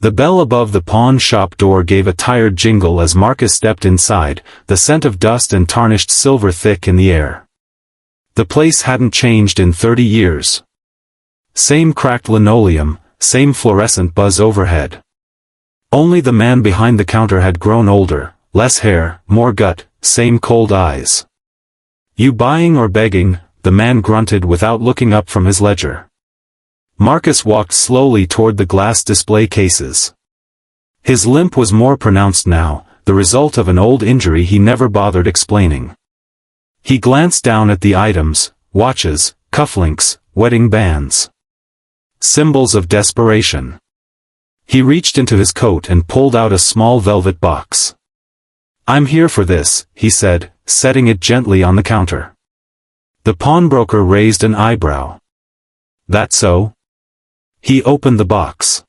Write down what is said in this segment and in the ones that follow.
The bell above the pawn shop door gave a tired jingle as Marcus stepped inside, the scent of dust and tarnished silver thick in the air. The place hadn't changed in 30 years. Same cracked linoleum, same fluorescent buzz overhead. Only the man behind the counter had grown older, less hair, more gut, same cold eyes. "You buying or begging?" the man grunted without looking up from his ledger. Marcus walked slowly toward the glass display cases. His limp was more pronounced now, the result of an old injury he never bothered explaining. He glanced down at the items: watches, cufflinks, wedding bands. Symbols of desperation. He reached into his coat and pulled out a small velvet box. "I'm here for this," he said, setting it gently on the counter. The pawnbroker raised an eyebrow. "That so?" He opened the box.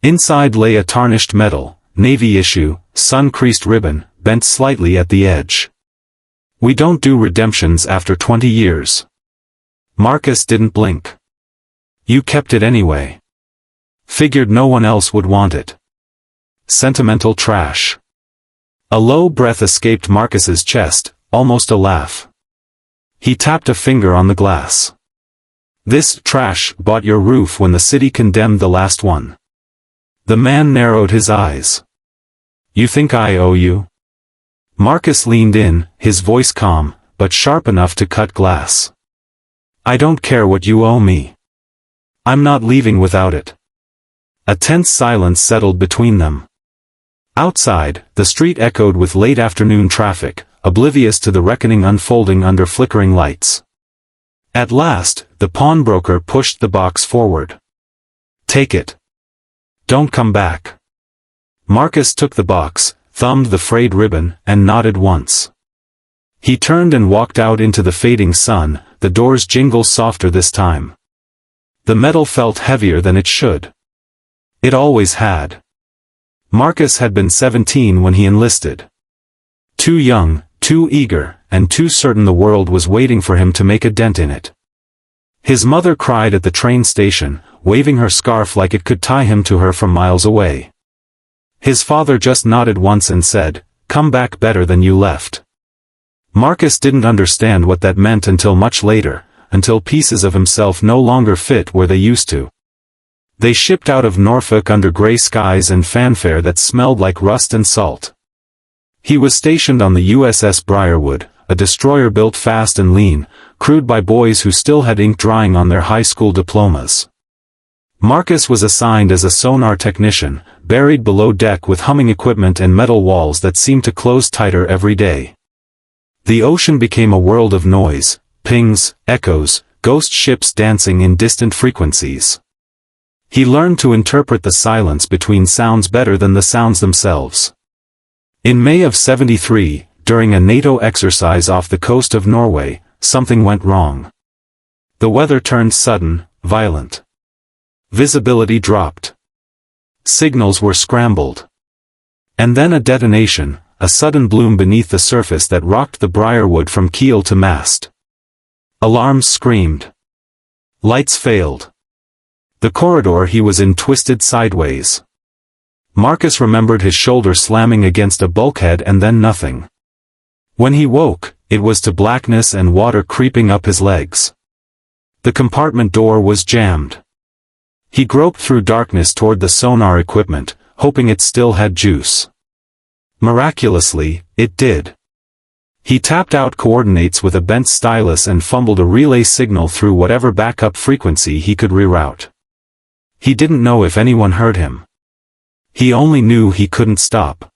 Inside lay a tarnished metal, navy issue, sun-creased ribbon, bent slightly at the edge. "We don't do redemptions after 20 years. Marcus didn't blink. "You kept it anyway. Figured no one else would want it. Sentimental trash." A low breath escaped Marcus's chest, almost a laugh. He tapped a finger on the glass. "This trash bought your roof when the city condemned the last one." The man narrowed his eyes. "You think I owe you?" Marcus leaned in, his voice calm, but sharp enough to cut glass. "I don't care what you owe me. I'm not leaving without it." A tense silence settled between them. Outside, the street echoed with late afternoon traffic, oblivious to the reckoning unfolding under flickering lights. At last, the pawnbroker pushed the box forward. "Take it. Don't come back." Marcus took the box, thumbed the frayed ribbon, and nodded once. He turned and walked out into the fading sun, the door's jingle softer this time. The metal felt heavier than it should. It always had. Marcus had been 17 when he enlisted. Too young, too eager, and too certain the world was waiting for him to make a dent in it. His mother cried at the train station, waving her scarf like it could tie him to her from miles away. His father just nodded once and said, "Come back better than you left." Marcus didn't understand what that meant until much later, until pieces of himself no longer fit where they used to. They shipped out of Norfolk under gray skies and fanfare that smelled like rust and salt. He was stationed on the USS Briarwood, a destroyer built fast and lean, crewed by boys who still had ink drying on their high school diplomas. Marcus was assigned as a sonar technician, buried below deck with humming equipment and metal walls that seemed to close tighter every day. The ocean became a world of noise, pings, echoes, ghost ships dancing in distant frequencies. He learned to interpret the silence between sounds better than the sounds themselves. In May of '73, during a NATO exercise off the coast of Norway, something went wrong. The weather turned sudden, violent. Visibility dropped. Signals were scrambled. And then a detonation, a sudden bloom beneath the surface that rocked the Briarwood from keel to mast. Alarms screamed. Lights failed. The corridor he was in twisted sideways. Marcus remembered his shoulder slamming against a bulkhead and then nothing. When he woke, it was to blackness and water creeping up his legs. The compartment door was jammed. He groped through darkness toward the sonar equipment, hoping it still had juice. Miraculously, it did. He tapped out coordinates with a bent stylus and fumbled a relay signal through whatever backup frequency he could reroute. He didn't know if anyone heard him. He only knew he couldn't stop.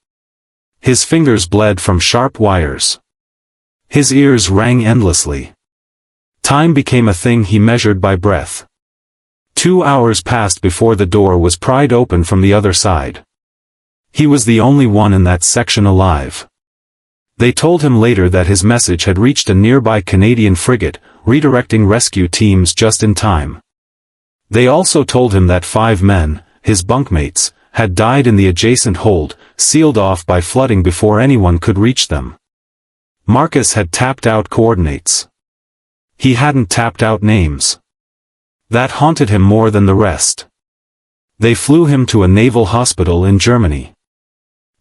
His fingers bled from sharp wires. His ears rang endlessly. Time became a thing he measured by breath. 2 hours passed before the door was pried open from the other side. He was the only one in that section alive. They told him later that his message had reached a nearby Canadian frigate, redirecting rescue teams just in time. They also told him that 5 men, his bunkmates, had died in the adjacent hold, sealed off by flooding before anyone could reach them. Marcus had tapped out coordinates. He hadn't tapped out names. That haunted him more than the rest. They flew him to a naval hospital in Germany.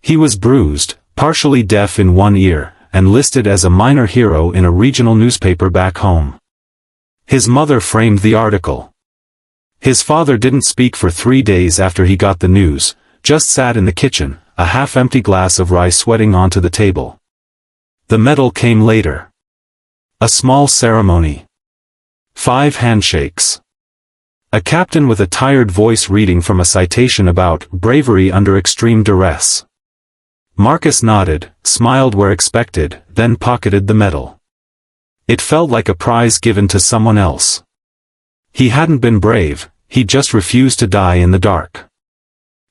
He was bruised, partially deaf in one ear, and listed as a minor hero in a regional newspaper back home. His mother framed the article. His father didn't speak for 3 days after he got the news, just sat in the kitchen, a half-empty glass of rye sweating onto the table. The medal came later. A small ceremony. 5 handshakes. A captain with a tired voice reading from a citation about bravery under extreme duress. Marcus nodded, smiled where expected, then pocketed the medal. It felt like a prize given to someone else. He hadn't been brave, he just refused to die in the dark.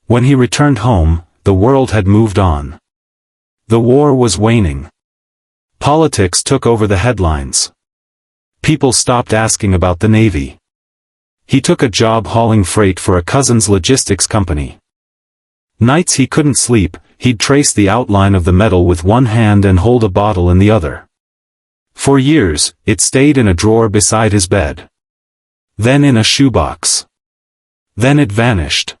When he returned home, the world had moved on. The war was waning. Politics took over the headlines. People stopped asking about the Navy. He took a job hauling freight for a cousin's logistics company. Nights he couldn't sleep, he'd trace the outline of the medal with one hand and hold a bottle in the other. For years, it stayed in a drawer beside his bed. Then in a shoebox. Then it vanished.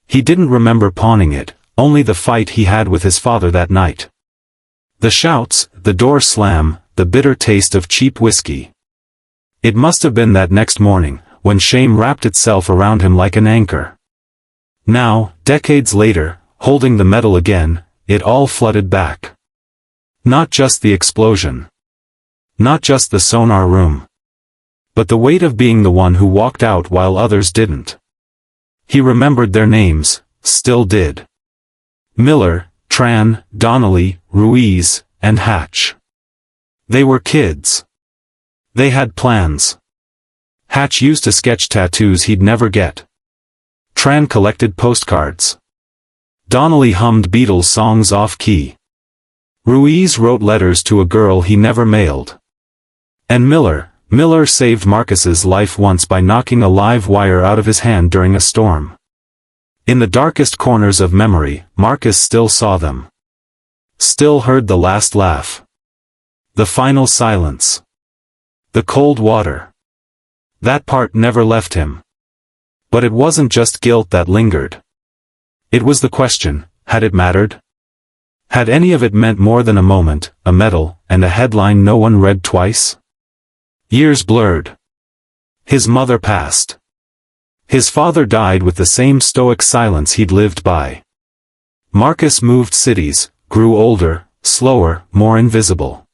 He didn't remember pawning it, only the fight he had with his father that night. The shouts, the door slam, the bitter taste of cheap whiskey. It must have been that next morning, when shame wrapped itself around him like an anchor. Now, decades later, holding the medal again, it all flooded back. Not just the explosion. Not just the sonar room. But the weight of being the one who walked out while others didn't. He remembered their names, still did. Miller, Tran, Donnelly, Ruiz, and Hatch. They were kids. They had plans. Hatch used to sketch tattoos he'd never get. Tran collected postcards. Donnelly hummed Beatles songs off-key. Ruiz wrote letters to a girl he never mailed. And Miller saved Marcus's life once by knocking a live wire out of his hand during a storm. In the darkest corners of memory, Marcus still saw them. Still heard the last laugh. The final silence. The cold water. That part never left him. But it wasn't just guilt that lingered. It was the question, had it mattered? Had any of it meant more than a moment, a medal, and a headline no one read twice? Years blurred. His mother passed. His father died with the same stoic silence he'd lived by. Marcus moved cities, grew older, slower, more invisible.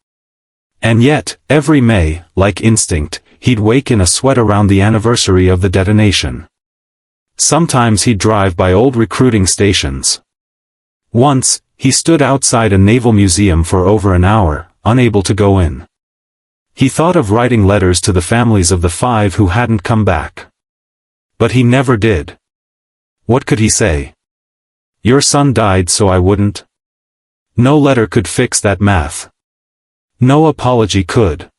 And yet, every May, like instinct, he'd wake in a sweat around the anniversary of the detonation. Sometimes he'd drive by old recruiting stations. Once, he stood outside a naval museum for over an hour, unable to go in. He thought of writing letters to the families of the 5 who hadn't come back. But he never did. What could he say? Your son died so I wouldn't? No letter could fix that math. No apology could.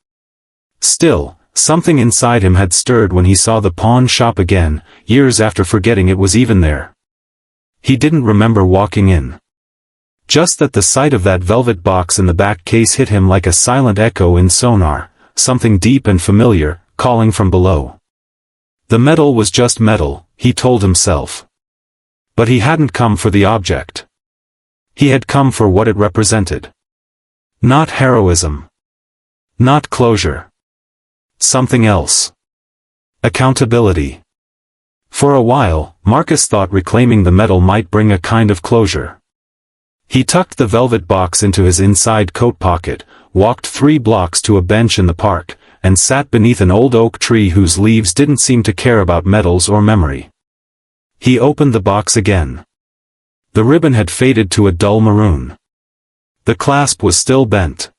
Still, something inside him had stirred when he saw the pawn shop again, years after forgetting it was even there. He didn't remember walking in. Just that the sight of that velvet box in the back case hit him like a silent echo in sonar, something deep and familiar, calling from below. The medal was just metal, he told himself. But he hadn't come for the object. He had come for what it represented. Not heroism. Not closure. Something else. Accountability. For a while, Marcus thought reclaiming the medal might bring a kind of closure. He tucked the velvet box into his inside coat pocket, walked 3 blocks to a bench in the park, and sat beneath an old oak tree whose leaves didn't seem to care about medals or memory. He opened the box again. The ribbon had faded to a dull maroon. The clasp was still bent.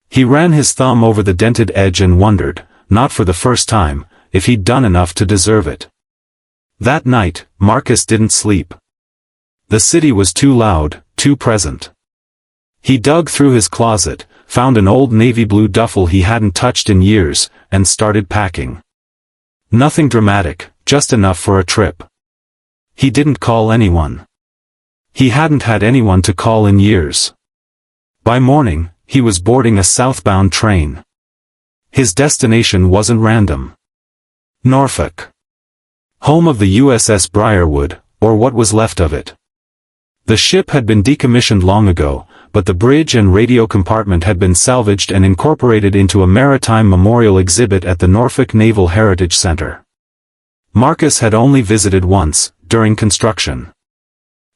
He ran his thumb over the dented edge and wondered, not for the first time, if he'd done enough to deserve it. That night, Marcus didn't sleep. The city was too loud, too present. He dug through his closet, found an old navy blue duffel he hadn't touched in years, and started packing. Nothing dramatic, just enough for a trip. He didn't call anyone. He hadn't had anyone to call in years. By morning, he was boarding a southbound train. His destination wasn't random. Norfolk. Home of the USS Briarwood, or what was left of it. The ship had been decommissioned long ago, but the bridge and radio compartment had been salvaged and incorporated into a maritime memorial exhibit at the Norfolk Naval Heritage Center. Marcus had only visited once, during construction.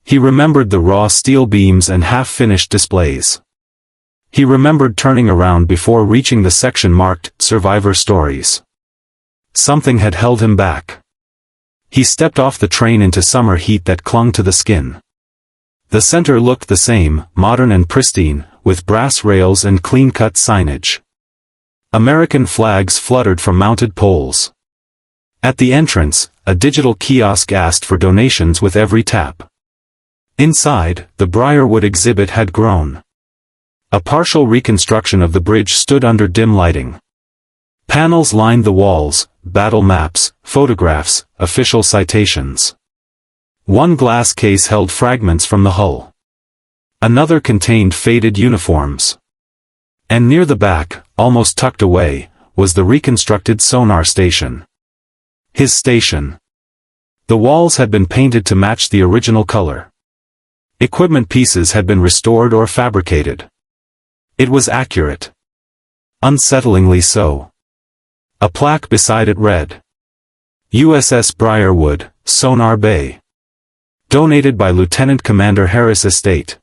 He remembered the raw steel beams and half-finished displays. He remembered turning around before reaching the section marked Survivor Stories. Something had held him back. He stepped off the train into summer heat that clung to the skin. The center looked the same, modern and pristine, with brass rails and clean-cut signage. American flags fluttered from mounted poles. At the entrance, a digital kiosk asked for donations with every tap. Inside, the Briarwood exhibit had grown. A partial reconstruction of the bridge stood under dim lighting. Panels lined the walls, battle maps, photographs, official citations. One glass case held fragments from the hull. Another contained faded uniforms. And near the back, almost tucked away, was the reconstructed sonar station. His station. The walls had been painted to match the original color. Equipment pieces had been restored or fabricated. It was accurate. Unsettlingly so. A plaque beside it read, USS Briarwood, Sonar Bay. Donated by Lieutenant Commander Harris Estate.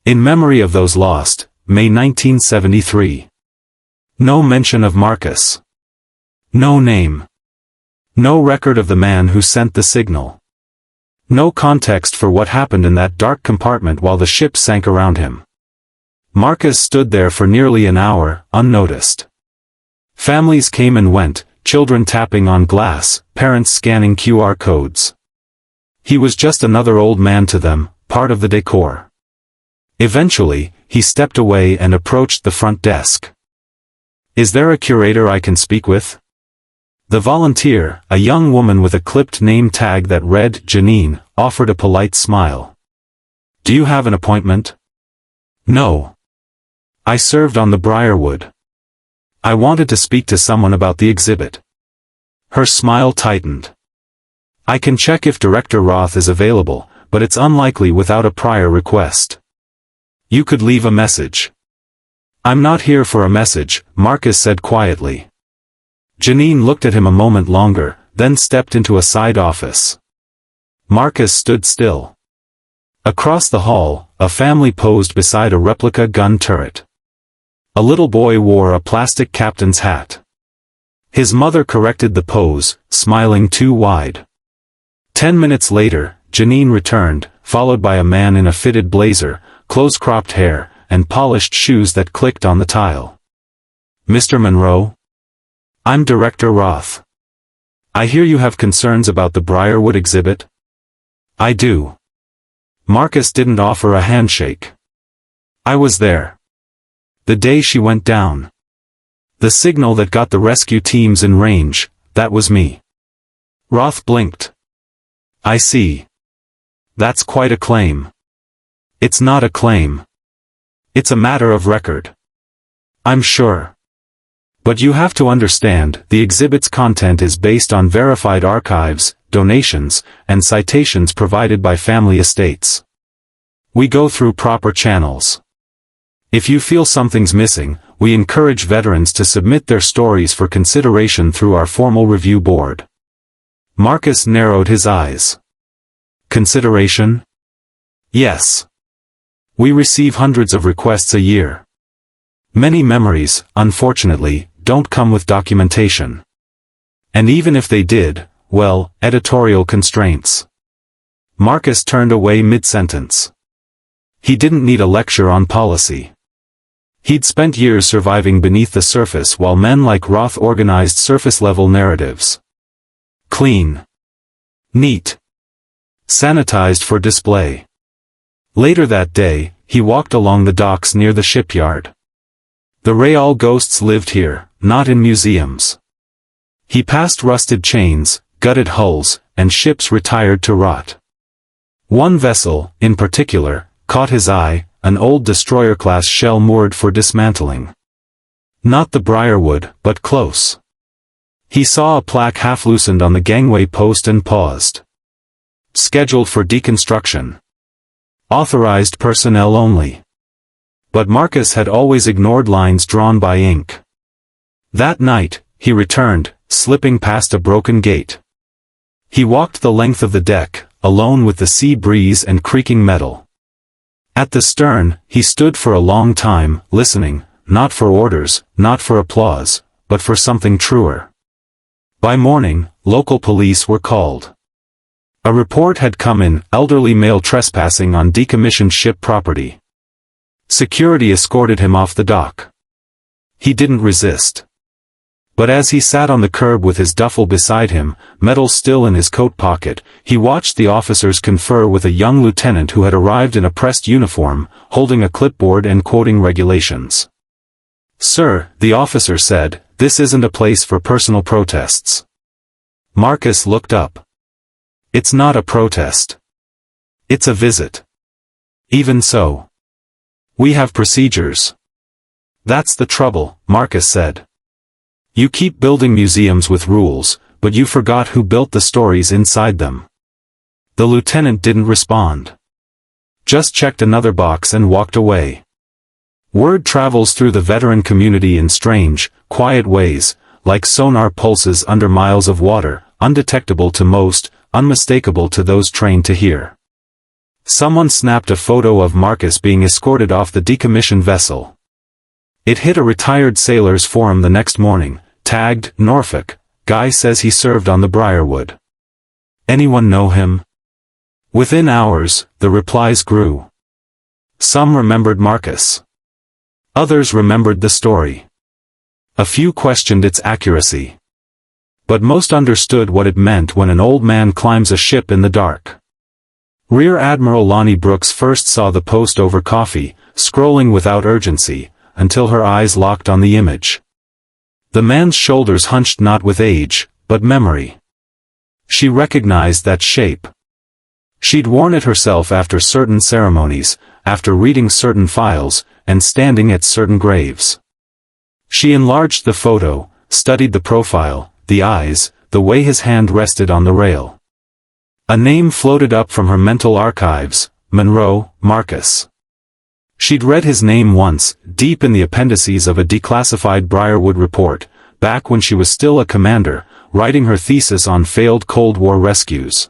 In memory of those lost, May 1973. No mention of Marcus. No name. No record of the man who sent the signal. No context for what happened in that dark compartment while the ship sank around him. Marcus stood there for nearly an hour, unnoticed. Families came and went, children tapping on glass, parents scanning QR codes. He was just another old man to them, part of the decor. Eventually, he stepped away and approached the front desk. Is there a curator I can speak with? The volunteer, a young woman with a clipped name tag that read Janine, offered a polite smile. Do you have an appointment? No. I served on the Briarwood. I wanted to speak to someone about the exhibit. Her smile tightened. I can check if Director Roth is available, but it's unlikely without a prior request. You could leave a message. I'm not here for a message, Marcus said quietly. Janine looked at him a moment longer, then stepped into a side office. Marcus stood still. Across the hall, a family posed beside a replica gun turret. A little boy wore a plastic captain's hat. His mother corrected the pose, smiling too wide. 10 minutes later, Janine returned, followed by a man in a fitted blazer, close-cropped hair, and polished shoes that clicked on the tile. Mr. Monroe? I'm Director Roth. I hear you have concerns about the Briarwood exhibit? I do. Marcus didn't offer a handshake. I was there. The day she went down. The signal that got the rescue teams in range, that was me. Roth blinked. I see. That's quite a claim. It's not a claim. It's a matter of record. I'm sure. But you have to understand, the exhibit's content is based on verified archives, donations, and citations provided by family estates. We go through proper channels. If you feel something's missing, we encourage veterans to submit their stories for consideration through our formal review board. Marcus narrowed his eyes. Consideration? Yes. We receive hundreds of requests a year. Many memories, unfortunately, don't come with documentation. And even if they did, well, editorial constraints. Marcus turned away mid-sentence. He didn't need a lecture on policy. He'd spent years surviving beneath the surface while men like Roth organized surface-level narratives. Clean. Neat. Sanitized for display. Later that day, he walked along the docks near the shipyard. The Real ghosts lived here, not in museums. He passed rusted chains, gutted hulls, and ships retired to rot. One vessel, in particular, caught his eye, an old destroyer-class shell moored for dismantling. Not the Briarwood, but close. He saw a plaque half loosened on the gangway post and paused. Scheduled for deconstruction. Authorized personnel only. But Marcus had always ignored lines drawn by ink. That night, he returned, slipping past a broken gate. He walked the length of the deck, alone with the sea breeze and creaking metal. At the stern, he stood for a long time, listening, not for orders, not for applause, but for something truer. By morning, local police were called. A report had come in, elderly male trespassing on decommissioned ship property. Security escorted him off the dock. He didn't resist. But as he sat on the curb with his duffel beside him, metal still in his coat pocket, he watched the officers confer with a young lieutenant who had arrived in a pressed uniform, holding a clipboard and quoting regulations. "Sir," the officer said, "this isn't a place for personal protests." Marcus looked up. "It's not a protest. It's a visit." "Even so. We have procedures." "That's the trouble," Marcus said. "You keep building museums with rules, but you forgot who built the stories inside them." The lieutenant didn't respond. Just checked another box and walked away. Word travels through the veteran community in strange, quiet ways, like sonar pulses under miles of water, undetectable to most, unmistakable to those trained to hear. Someone snapped a photo of Marcus being escorted off the decommissioned vessel. It hit a retired sailor's forum the next morning, tagged, "Norfolk, guy says he served on the Briarwood. Anyone know him?" Within hours, the replies grew. Some remembered Marcus. Others remembered the story. A few questioned its accuracy. But most understood what it meant when an old man climbs a ship in the dark. Rear Admiral Lonnie Brooks first saw the post over coffee, scrolling without urgency, until her eyes locked on the image. The man's shoulders hunched not with age, but memory. She recognized that shape. She'd worn it herself after certain ceremonies, after reading certain files, and standing at certain graves. She enlarged the photo, studied the profile, the eyes, the way his hand rested on the rail. A name floated up from her mental archives, Monroe, Marcus. She'd read his name once, deep in the appendices of a declassified Briarwood report, back when she was still a commander, writing her thesis on failed Cold War rescues.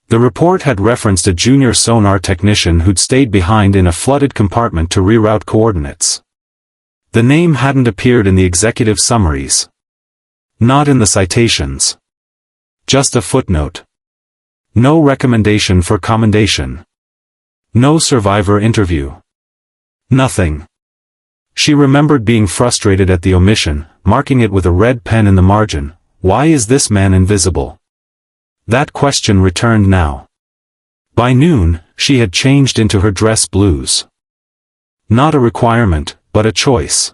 The report had referenced a junior sonar technician who'd stayed behind in a flooded compartment to reroute coordinates. The name hadn't appeared in the executive summaries. Not in the citations. Just a footnote. No recommendation for commendation. No survivor interview. Nothing. She remembered being frustrated at the omission, marking it with a red pen in the margin. Why is this man invisible? That question returned now. By noon, she had changed into her dress blues. Not a requirement, but a choice.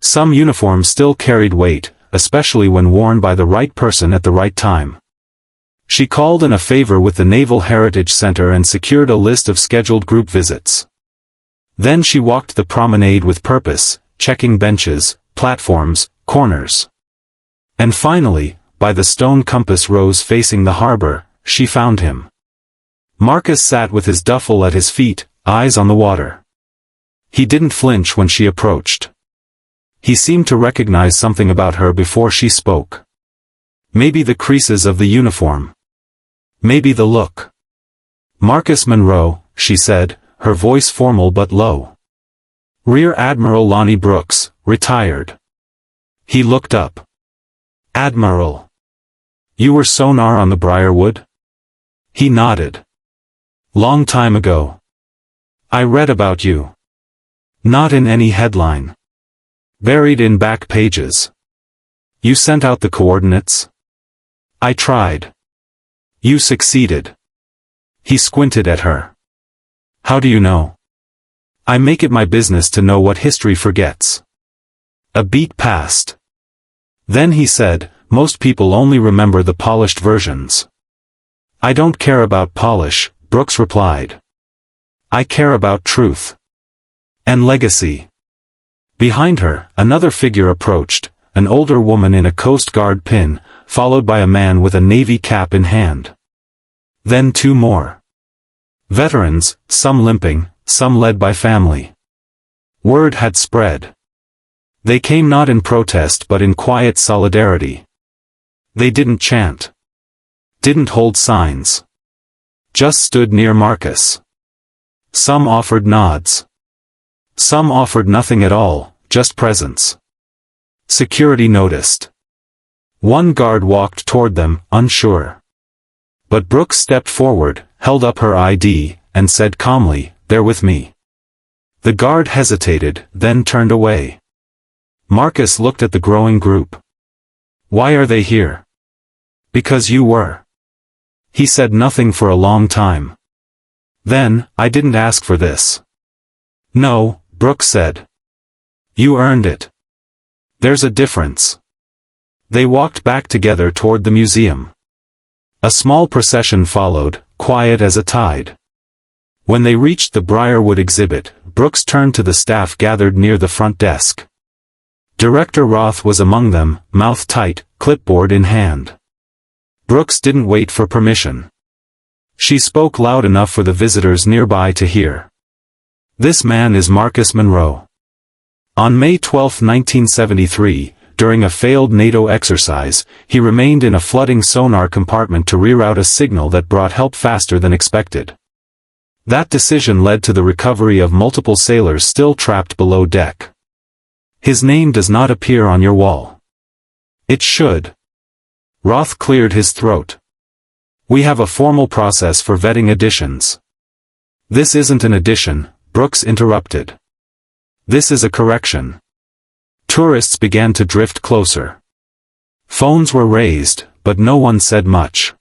Some uniforms still carried weight, especially when worn by the right person at the right time. She called in a favor with the Naval Heritage Center and secured a list of scheduled group visits. Then she walked the promenade with purpose, checking benches, platforms, corners. And finally, by the stone compass rose facing the harbor, she found him. Marcus sat with his duffel at his feet, eyes on the water. He didn't flinch when she approached. He seemed to recognize something about her before she spoke. Maybe the creases of the uniform. Maybe the look. "Marcus Monroe," she said, her voice formal but low. "Rear Admiral Lonnie Brooks, retired." He looked up. "Admiral. You were sonar on the Briarwood?" He nodded. "Long time ago. I read about you. Not in any headline. Buried in back pages. You sent out the coordinates?" "I tried." "You succeeded." He squinted at her. "How do you know?" "I make it my business to know what history forgets." A beat passed. Then he said, "Most people only remember the polished versions." "I don't care about polish," Brooks replied. "I care about truth. And legacy." Behind her, another figure approached, an older woman in a Coast Guard pin, followed by a man with a Navy cap in hand. Then two more. Veterans, some limping, some led by family. Word had spread. They came not in protest but in quiet solidarity. They didn't chant. Didn't hold signs. Just stood near Marcus. Some offered nods. Some offered nothing at all, just presence. Security noticed. One guard walked toward them, unsure. But Brooks stepped forward, held up her ID, and said calmly, "They're with me." The guard hesitated, then turned away. Marcus looked at the growing group. "Why are they here?" "Because you were." He said nothing for a long time. Then, "I didn't ask for this." "No," Brooks said. "You earned it. There's a difference." They walked back together toward the museum. A small procession followed, quiet as a tide. When they reached the Briarwood exhibit, Brooks turned to the staff gathered near the front desk. Director Roth was among them, mouth tight, clipboard in hand. Brooks didn't wait for permission. She spoke loud enough for the visitors nearby to hear. "This man is Marcus Monroe. On May 12, 1973, during a failed NATO exercise, he remained in a flooding sonar compartment to reroute a signal that brought help faster than expected. That decision led to the recovery of multiple sailors still trapped below deck. His name does not appear on your wall. It should." Roth cleared his throat. "We have a formal process for vetting additions." "This isn't an addition," Brooks interrupted. "This is a correction." Tourists began to drift closer. Phones were raised, but no one said much.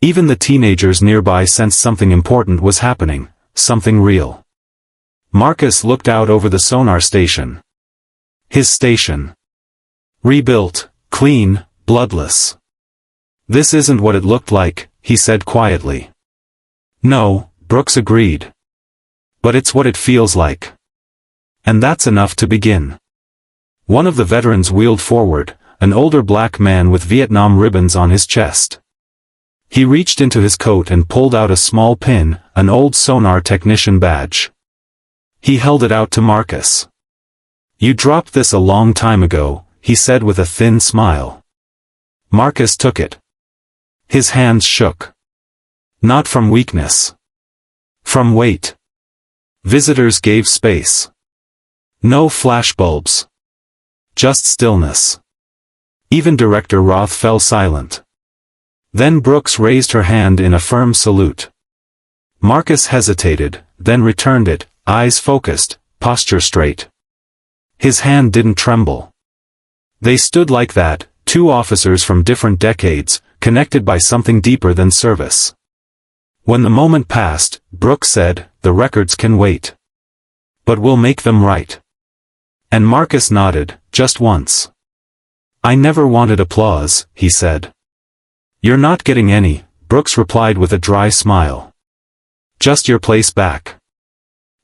Even the teenagers nearby sensed something important was happening, something real. Marcus looked out over the sonar station. His station. Rebuilt, clean, bloodless. "This isn't what it looked like," he said quietly. "No," Brooks agreed. "But it's what it feels like. And that's enough to begin." One of the veterans wheeled forward, an older black man with Vietnam ribbons on his chest. He reached into his coat and pulled out a small pin, an old sonar technician badge. He held it out to Marcus. "You dropped this a long time ago," he said with a thin smile. Marcus took it. His hands shook. Not from weakness. From weight. Visitors gave space. No flashbulbs. Just stillness. Even Director Roth fell silent. Then Brooks raised her hand in a firm salute. Marcus hesitated, then returned it, eyes focused, posture straight. His hand didn't tremble. They stood like that, two officers from different decades, connected by something deeper than service. When the moment passed, Brooks said, "The records can wait. But we'll make them right." And Marcus nodded, just once. "I never wanted applause," he said. "You're not getting any," Brooks replied with a dry smile. "Just your place back."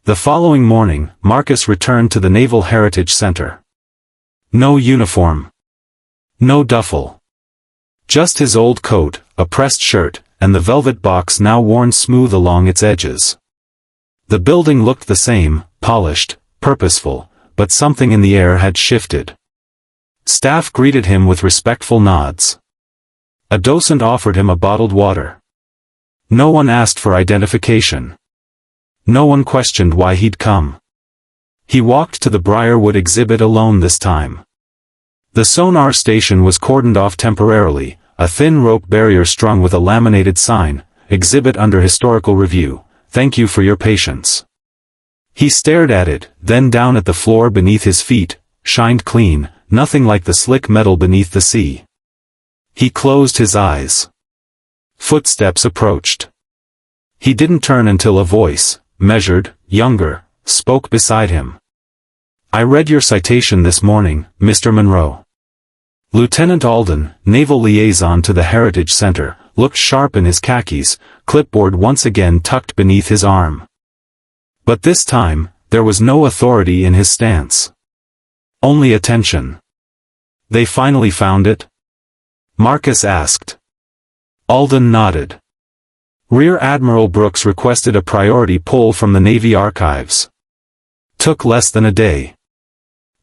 The following morning, Marcus returned to the Naval Heritage Center. No uniform. No duffel. Just his old coat, a pressed shirt, and the velvet box now worn smooth along its edges. The building looked the same, polished, purposeful, but something in the air had shifted. Staff greeted him with respectful nods. A docent offered him a bottled water. No one asked for identification. No one questioned why he'd come. He walked to the Briarwood exhibit alone this time. The sonar station was cordoned off temporarily, a thin rope barrier strung with a laminated sign, "Exhibit under historical review, thank you for your patience." He stared at it, then down at the floor beneath his feet, shined clean, nothing like the slick metal beneath the sea. He closed his eyes. Footsteps approached. He didn't turn until a voice, measured, younger, spoke beside him. "I read your citation this morning, Mr. Monroe." Lieutenant Alden, naval liaison to the Heritage Center, looked sharp in his khakis, clipboard once again tucked beneath his arm. But this time, there was no authority in his stance. Only attention. They finally found it? Marcus asked. Alden nodded. Rear Admiral Brooks requested a priority pull from the Navy archives. Took less than a day.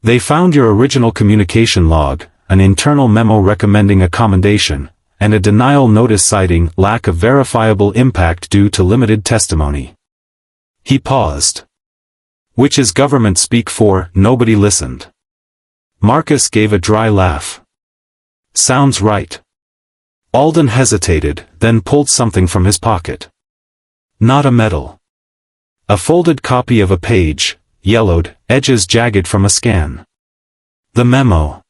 They found your original communication log, an internal memo recommending a commendation, and a denial notice citing lack of verifiable impact due to limited testimony. He paused. Which is government speak for nobody listened. Marcus gave a dry laugh. Sounds right. Alden hesitated, then pulled something from his pocket. Not a medal. A folded copy of a page, yellowed, edges jagged from a scan. The memo.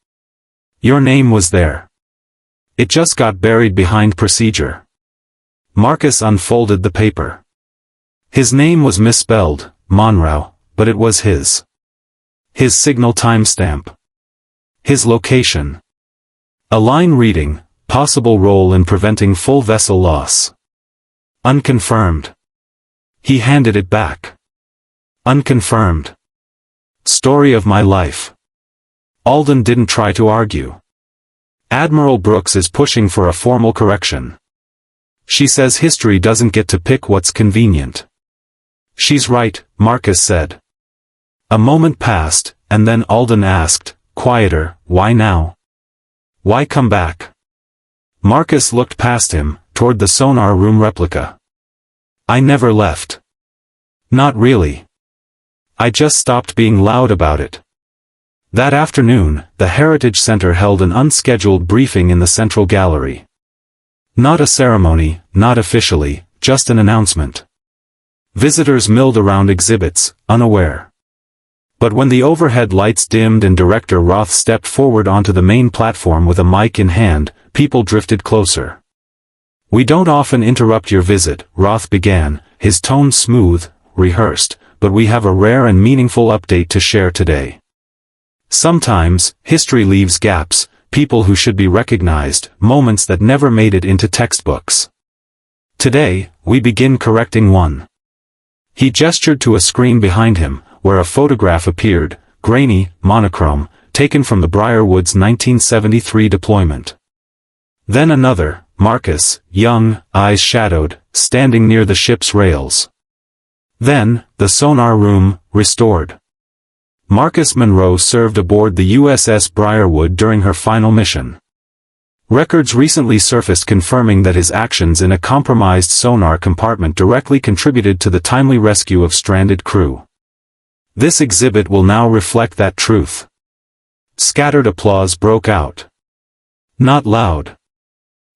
Your name was there. It just got buried behind procedure. Marcus unfolded the paper. His name was misspelled, Monroe, but it was his. His signal timestamp. His location. A line reading, possible role in preventing full vessel loss. Unconfirmed. He handed it back. Unconfirmed. Story of my life. Alden didn't try to argue. Admiral Brooks is pushing for a formal correction. She says history doesn't get to pick what's convenient. She's right, Marcus said. A moment passed, and then Alden asked, quieter, why now? Why come back? Marcus looked past him, toward the sonar room replica. I never left. Not really. I just stopped being loud about it. That afternoon, the Heritage Center held an unscheduled briefing in the central gallery. Not a ceremony, not officially, just an announcement. Visitors milled around exhibits, unaware. But when the overhead lights dimmed and Director Roth stepped forward onto the main platform with a mic in hand, people drifted closer. We don't often interrupt your visit, Roth began, his tone smooth, rehearsed, but we have a rare and meaningful update to share today. Sometimes, history leaves gaps, people who should be recognized, moments that never made it into textbooks. Today, we begin correcting one. He gestured to a screen behind him, where a photograph appeared, grainy, monochrome, taken from the Briarwood's 1973 deployment. Then another, Marcus, young, eyes shadowed, standing near the ship's rails. Then, the sonar room, restored. Marcus Monroe served aboard the USS Briarwood during her final mission. Records recently surfaced confirming that his actions in a compromised sonar compartment directly contributed to the timely rescue of stranded crew. This exhibit will now reflect that truth. Scattered applause broke out. Not loud.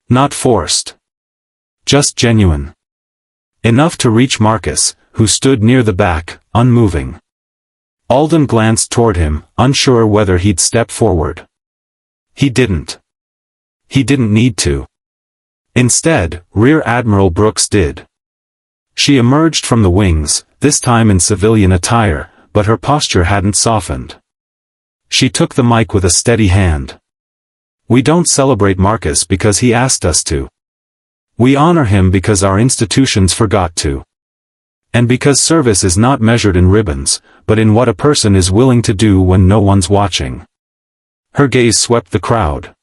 Not forced. Just genuine. Enough to reach Marcus, who stood near the back, unmoving. Alden glanced toward him, unsure whether he'd step forward. He didn't. He didn't need to. Instead, Rear Admiral Brooks did. She emerged from the wings, this time in civilian attire, but her posture hadn't softened. She took the mic with a steady hand. We don't celebrate Marcus because he asked us to. We honor him because our institutions forgot to. And because service is not measured in ribbons, but in what a person is willing to do when no one's watching. Her gaze swept the crowd.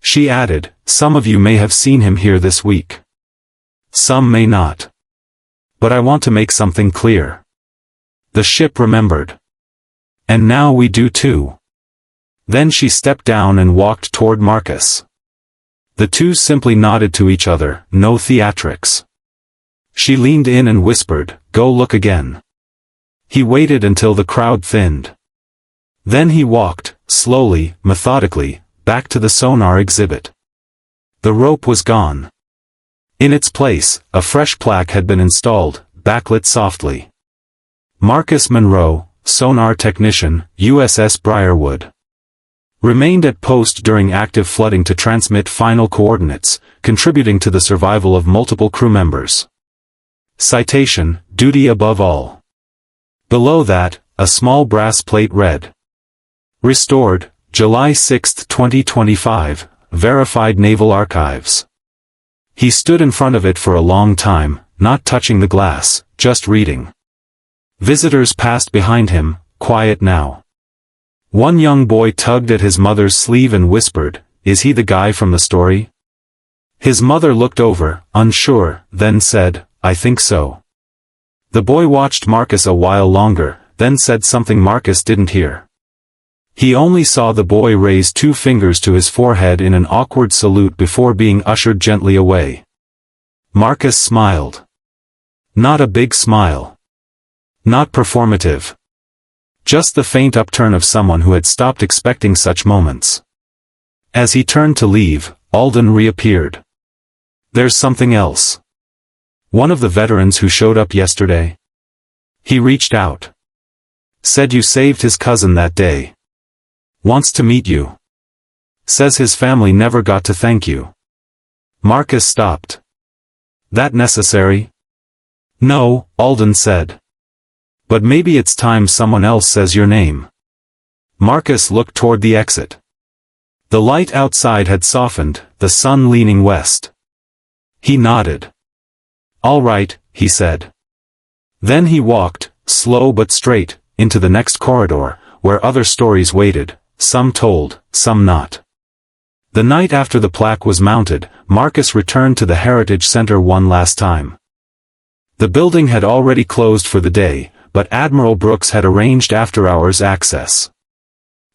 She added, some of you may have seen him here this week. Some may not. But I want to make something clear. The ship remembered. And now we do too. Then she stepped down and walked toward Marcus. The two simply nodded to each other, no theatrics. She leaned in and whispered, go look again. He waited until the crowd thinned. Then he walked, slowly, methodically, back to the sonar exhibit. The rope was gone. In its place, a fresh plaque had been installed, backlit softly. Marcus Monroe, sonar technician, USS Briarwood. Remained at post during active flooding to transmit final coordinates, contributing to the survival of multiple crew members. Citation, duty above all. Below that, a small brass plate read. Restored, July 6, 2025, Verified Naval Archives. He stood in front of it for a long time, not touching the glass, just reading. Visitors passed behind him, quiet now. One young boy tugged at his mother's sleeve and whispered, "Is he the guy from the story?" His mother looked over, unsure, then said, "I think so." The boy watched Marcus a while longer, then said something Marcus didn't hear. He only saw the boy raise 2 fingers to his forehead in an awkward salute before being ushered gently away. Marcus smiled. Not a big smile. Not performative. Just the faint upturn of someone who had stopped expecting such moments. As he turned to leave, Alden reappeared. "There's something else. One of the veterans who showed up yesterday. He reached out. Said you saved his cousin that day. Wants to meet you. Says his family never got to thank you." Marcus stopped. "That necessary?" "No," Alden said. "But maybe it's time someone else says your name." Marcus looked toward the exit. The light outside had softened, the sun leaning west. He nodded. "All right," he said. Then he walked, slow but straight, into the next corridor, where other stories waited, some told, some not. The night after the plaque was mounted, Marcus returned to the Heritage Center one last time. The building had already closed for the day, but Admiral Brooks had arranged after-hours access.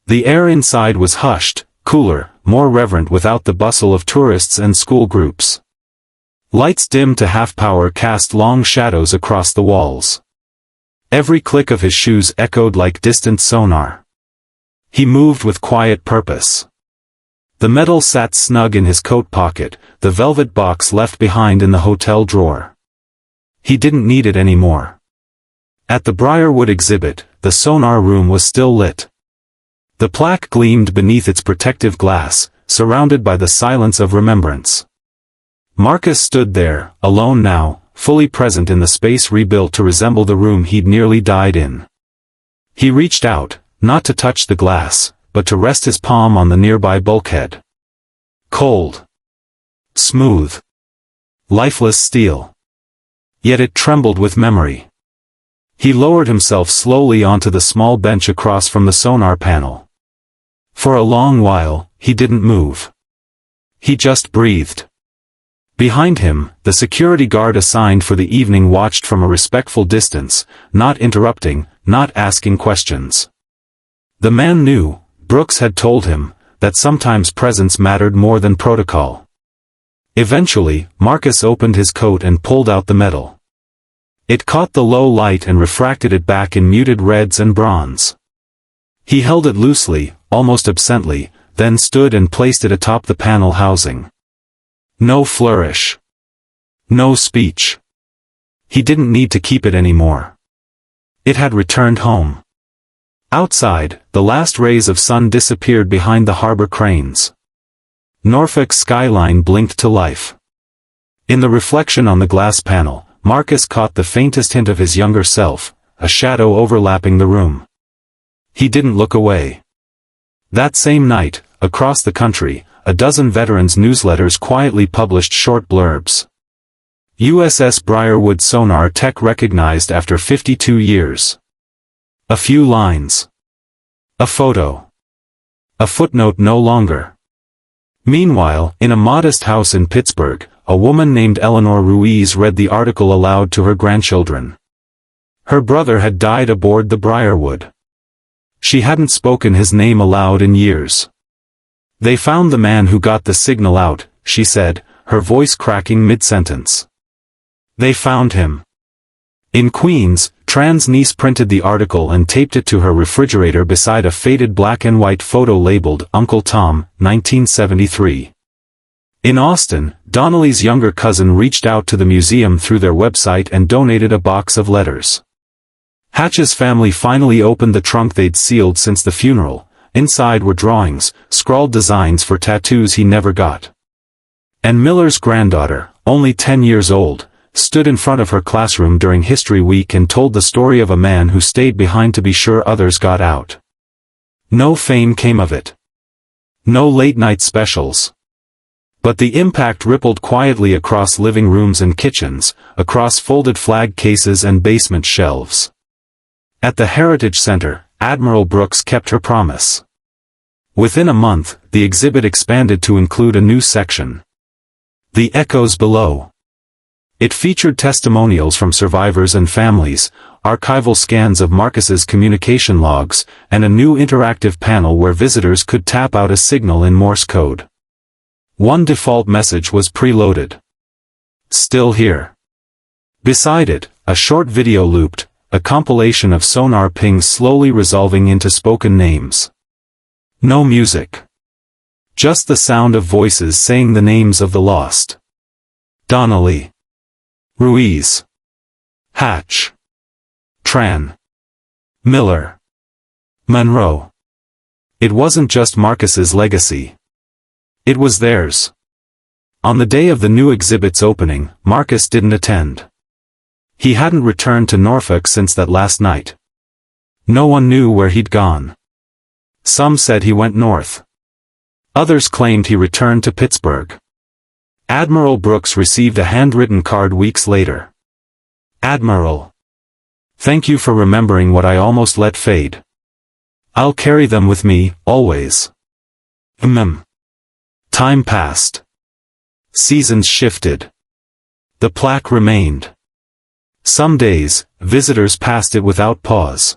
The air inside was hushed, cooler, more reverent without the bustle of tourists and school groups. Lights dimmed to half-power cast long shadows across the walls. Every click of his shoes echoed like distant sonar. He moved with quiet purpose. The medal sat snug in his coat pocket, the velvet box left behind in the hotel drawer. He didn't need it anymore. At the Briarwood exhibit, the sonar room was still lit. The plaque gleamed beneath its protective glass, surrounded by the silence of remembrance. Marcus stood there, alone now, fully present in the space rebuilt to resemble the room he'd nearly died in. He reached out, not to touch the glass, but to rest his palm on the nearby bulkhead. Cold. Smooth. Lifeless steel. Yet it trembled with memory. He lowered himself slowly onto the small bench across from the sonar panel. For a long while, he didn't move. He just breathed. Behind him, the security guard assigned for the evening watched from a respectful distance, not interrupting, not asking questions. The man knew, Brooks had told him, that sometimes presence mattered more than protocol. Eventually, Marcus opened his coat and pulled out the medal. It caught the low light and refracted it back in muted reds and bronze. He held it loosely, almost absently, then stood and placed it atop the panel housing. No flourish. No speech. He didn't need to keep it anymore. It had returned home. Outside, the last rays of sun disappeared behind the harbor cranes. Norfolk's skyline blinked to life. In the reflection on the glass panel, Marcus caught the faintest hint of his younger self, a shadow overlapping the room. He didn't look away. That same night, across the country, a dozen veterans' newsletters quietly published short blurbs. USS Briarwood sonar tech recognized after 52 years. A few lines. A photo. A footnote no longer. Meanwhile, in a modest house in Pittsburgh, a woman named Eleanor Ruiz read the article aloud to her grandchildren. Her brother had died aboard the Briarwood. She hadn't spoken his name aloud in years. They found the man who got the signal out, she said, her voice cracking mid-sentence. They found him. In Queens, Tran's niece printed the article and taped it to her refrigerator beside a faded black and white photo labeled Uncle Tom, 1973. In Austin, Donnelly's younger cousin reached out to the museum through their website and donated a box of letters. Hatch's family finally opened the trunk they'd sealed since the funeral. Inside were drawings, scrawled designs for tattoos he never got. And Miller's granddaughter, only 10 years old, stood in front of her classroom during History Week and told the story of a man who stayed behind to be sure others got out. No fame came of it. No late-night specials. But the impact rippled quietly across living rooms and kitchens, across folded flag cases and basement shelves. At the Heritage Center, Admiral Brooks kept her promise. Within a month, the exhibit expanded to include a new section. The Echoes Below. It featured testimonials from survivors and families, archival scans of Marcus's communication logs, and a new interactive panel where visitors could tap out a signal in Morse code. One default message was preloaded. Still here. Beside it, a short video looped, a compilation of sonar pings slowly resolving into spoken names. No music. Just the sound of voices saying the names of the lost. Donnelly. Ruiz. Hatch. Tran. Miller. Monroe. It wasn't just Marcus's legacy. It was theirs. On the day of the new exhibit's opening, Marcus didn't attend. He hadn't returned to Norfolk since that last night. No one knew where he'd gone. Some said he went north. Others claimed he returned to Pittsburgh. Admiral Brooks received a handwritten card weeks later. Admiral. Thank you for remembering what I almost let fade. I'll carry them with me, always. Time passed. Seasons shifted. The plaque remained. Some days, visitors passed it without pause.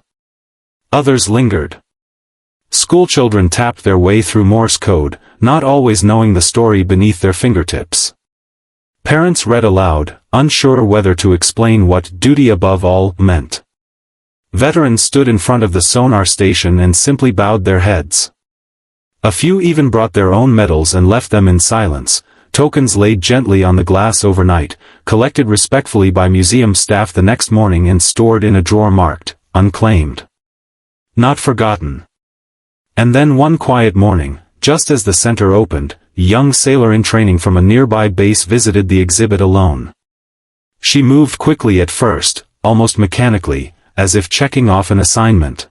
Others lingered. Schoolchildren tapped their way through Morse code, not always knowing the story beneath their fingertips. Parents read aloud, unsure whether to explain what duty above all meant. Veterans stood in front of the sonar station and simply bowed their heads. A few even brought their own medals and left them in silence, tokens laid gently on the glass overnight, collected respectfully by museum staff the next morning and stored in a drawer marked, unclaimed. Not forgotten. And then one quiet morning, just as the center opened, a young sailor in training from a nearby base visited the exhibit alone. She moved quickly at first, almost mechanically, as if checking off an assignment.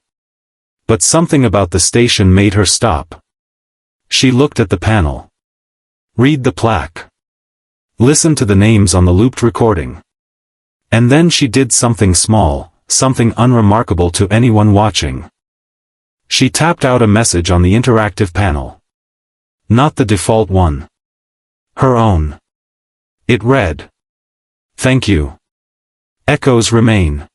But something about the station made her stop. She looked at the panel. Read the plaque. Listen to the names on the looped recording. And then she did something small, something unremarkable to anyone watching. She tapped out a message on the interactive panel. Not the default one. Her own. It read. Thank you. Echoes remain.